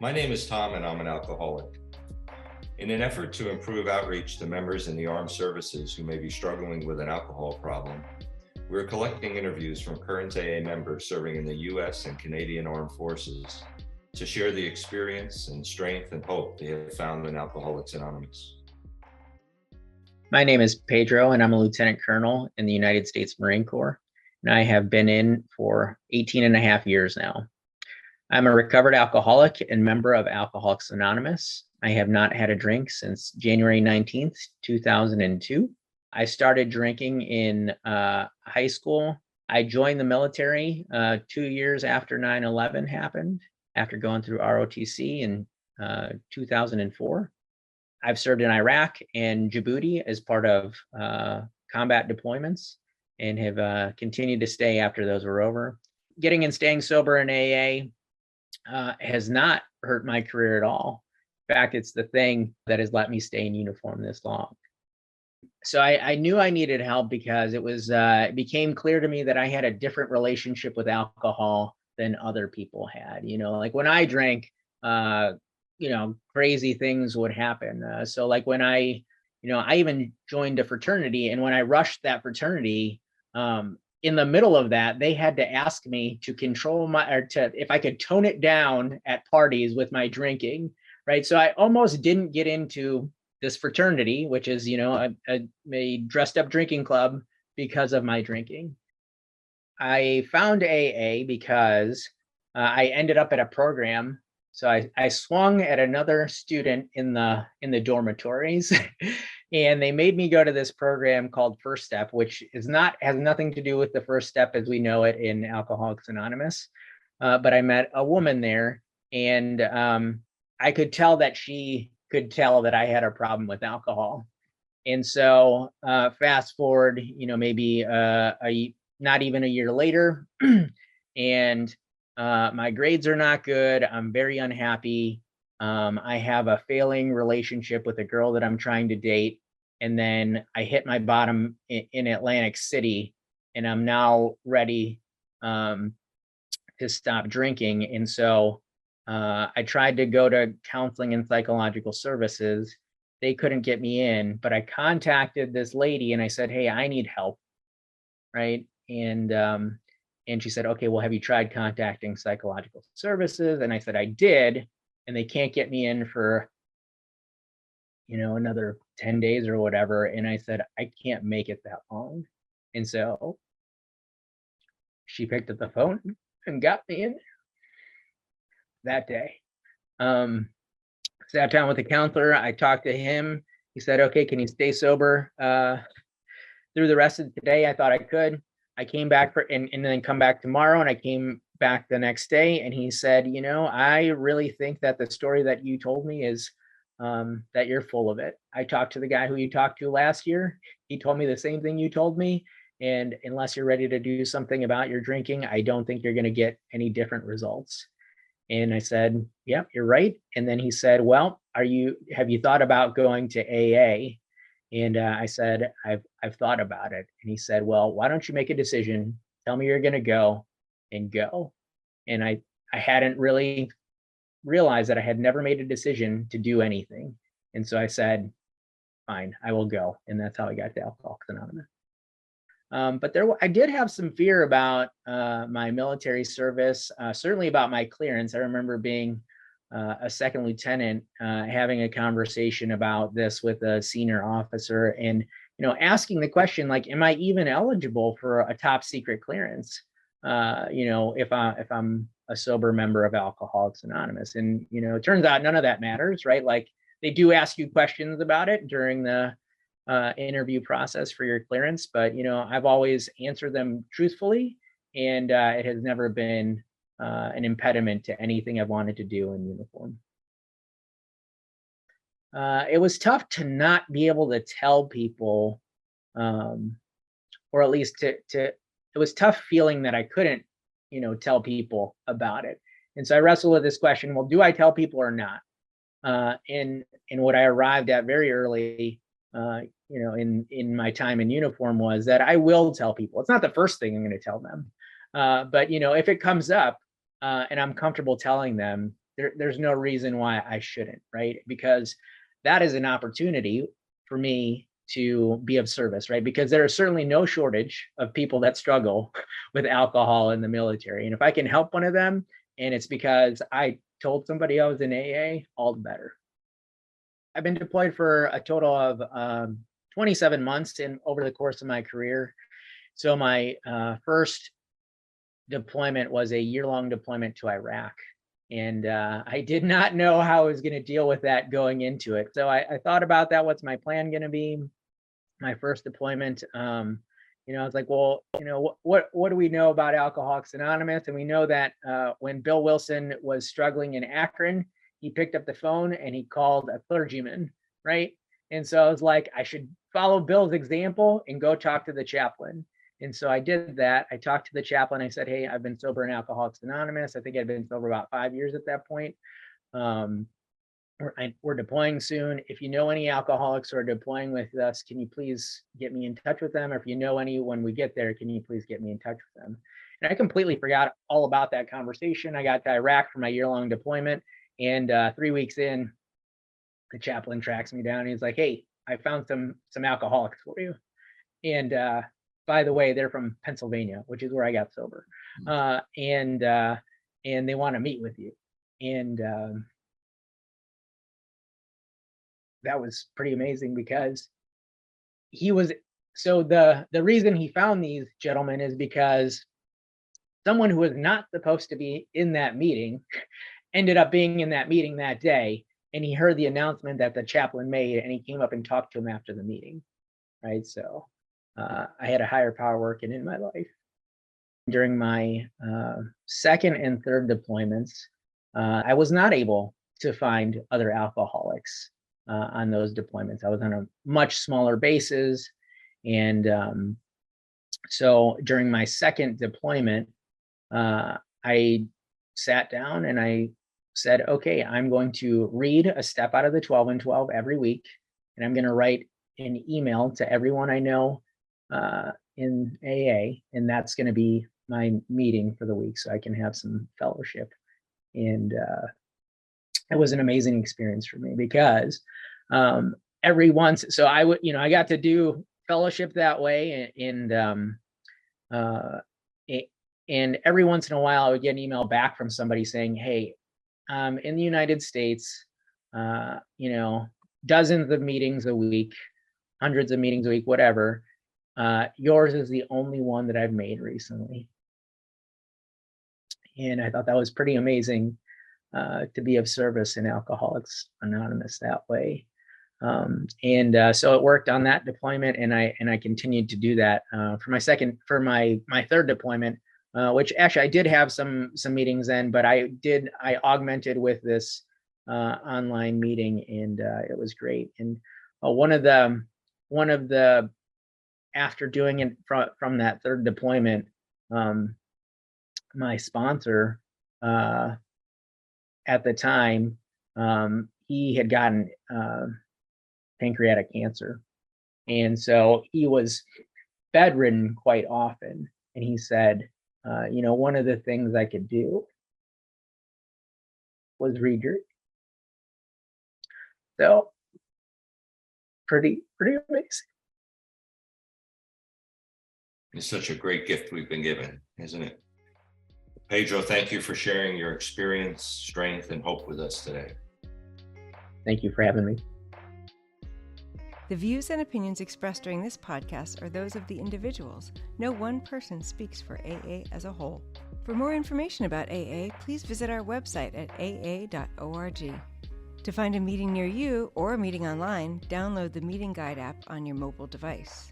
My name is Tom and I'm an alcoholic. In an effort to improve outreach to members in the armed services who may be struggling with an alcohol problem, we're collecting interviews from current AA members serving in the US and Canadian Armed Forces to share the experience and strength and hope they have found in Alcoholics Anonymous. My name is Pedro and I'm a lieutenant colonel in the United States Marine Corps, and I have been in for 18 and a half years now. I'm a recovered alcoholic and member of Alcoholics Anonymous. I have not had a drink since January 19th, 2002. I started drinking in high school. I joined the military 2 years after 9/11 happened, after going through ROTC in 2004. I've served in Iraq and Djibouti as part of combat deployments and have continued to stay after those were over. Getting and staying sober in AA has not hurt my career at all. In fact, it's the thing that has let me stay in uniform this long. So I knew I needed help because it became clear to me that I had a different relationship with alcohol than other people had. Like when I drank, crazy things would happen. So like when I even joined a fraternity, and when I rushed that fraternity, in the middle of that, they had to ask me to if I could tone it down at parties with my drinking, right? So I almost didn't get into this fraternity, which is, a dressed up drinking club, because of my drinking. I found AA because I ended up at a program. So I swung at another student in the dormitories and they made me go to this program called First Step, which has nothing to do with the First Step as we know it in Alcoholics Anonymous. But I met a woman there, and I could tell that she could tell that I had a problem with alcohol. And so fast forward, maybe not even a year later, and my grades are not good. I'm very unhappy. I have a failing relationship with a girl that I'm trying to date. And then I hit my bottom in Atlantic City, and I'm now ready to stop drinking. And so I tried to go to counseling and psychological services. They couldn't get me in, but I contacted this lady and I said, "Hey, I need help." Right. And she said, "Okay, well, have you tried contacting psychological services?" And I said, "I did, and they can't get me in for, another 10 days or whatever." And I said, "I can't make it that long." And so she picked up the phone and got me in that day. Sat down with the counselor. I talked to him. He said, "Okay, can you stay sober through the rest of the day?" I thought I could. I came back and then come back tomorrow, and I came back the next day, and he said, "I really think that the story that you told me is that you're full of it. I talked to the guy who you talked to last year. He told me the same thing you told me. And unless you're ready to do something about your drinking, I don't think you're going to get any different results." And I said, "Yeah, you're right." And then he said, "Well, have you thought about going to AA?" And I said, I've thought about it." And he said, "Well, why don't you make a decision? Tell me you're going to go, and go." And I hadn't really realized that I had never made a decision to do anything. And so I said, "Fine, I will go." And that's how I got to Alcoholics Anonymous. But I did have some fear about my military service, certainly about my clearance. I remember being a second lieutenant, having a conversation about this with a senior officer, and asking the question, like, am I even eligible for a top secret clearance? If I'm a sober member of Alcoholics Anonymous. And it turns out none of that matters, right? Like, they do ask you questions about it during the interview process for your clearance, but I've always answered them truthfully, and it has never been an impediment to anything I've wanted to do in uniform. It was tough to not be able to tell people, or at least it was tough feeling that I couldn't, tell people about it. And so I wrestled with this question: well, do I tell people or not? And what I arrived at very early, in my time in uniform, was that I will tell people. It's not the first thing I'm going to tell them, but if it comes up and I'm comfortable telling them, there's no reason why I shouldn't, right? Because that is an opportunity for me to be of service, right? Because there is certainly no shortage of people that struggle with alcohol in the military. And if I can help one of them, and it's because I told somebody I was in AA, all the better. I've been deployed for a total of 27 months over the course of my career. So my first deployment was a year-long deployment to Iraq. And I did not know how I was going to deal with that going into it. So I thought about that. What's my plan going to be? My first deployment, I was like, well, what do we know about Alcoholics Anonymous? And we know that when Bill Wilson was struggling in Akron, he picked up the phone and he called a clergyman, right? And so I was like, I should follow Bill's example and go talk to the chaplain. And so I did that. I talked to the chaplain. I said, hey, I've been sober in Alcoholics Anonymous. I think I'd been sober about 5 years at that point. We're deploying soon. If you know any alcoholics who are deploying with us, can you please get me in touch with them? Or if you know any when we get there, can you please get me in touch with them? And I completely forgot all about that conversation. I got to Iraq for my year-long deployment. And 3 weeks in, the chaplain tracks me down. And he's like, hey, I found some alcoholics for you. And by the way, they're from Pennsylvania, which is where I got sober. And they want to meet with you. And that was pretty amazing because the reason he found these gentlemen is because someone who was not supposed to be in that meeting ended up being in that meeting that day. And he heard the announcement that the chaplain made, and he came up and talked to him after the meeting, right? So I had a higher power working in my life. During my second and third deployments, I was not able to find other alcoholics on those deployments. I was on a much smaller bases. And so during my second deployment, I sat down and I said, okay, I'm going to read a step out of the 12 and 12 every week. And I'm going to write an email to everyone I know in AA. And that's going to be my meeting for the week so I can have some fellowship. And it was an amazing experience for me because every once, so I got to do fellowship that way. And every once in a while I would get an email back from somebody saying, hey, in the United States, dozens of meetings a week, hundreds of meetings a week, whatever. Yours is the only one that I've made recently. And I thought that was pretty amazing to be of service in Alcoholics Anonymous that way. So it worked on that deployment, and I continued to do that for my third deployment, which actually I did have some meetings then, but I augmented with this online meeting, and it was great. And one of the after doing it from that third deployment, my sponsor at the time, he had gotten pancreatic cancer. And so he was bedridden quite often. And he said, one of the things I could do was read your. So pretty amazing. It's such a great gift we've been given, isn't it? Pedro, thank you for sharing your experience, strength, and hope with us today. Thank you for having me. The views and opinions expressed during this podcast are those of the individuals. No one person speaks for AA as a whole. For more information about AA, please visit our website at aa.org. To find a meeting near you or a meeting online, download the Meeting Guide app on your mobile device.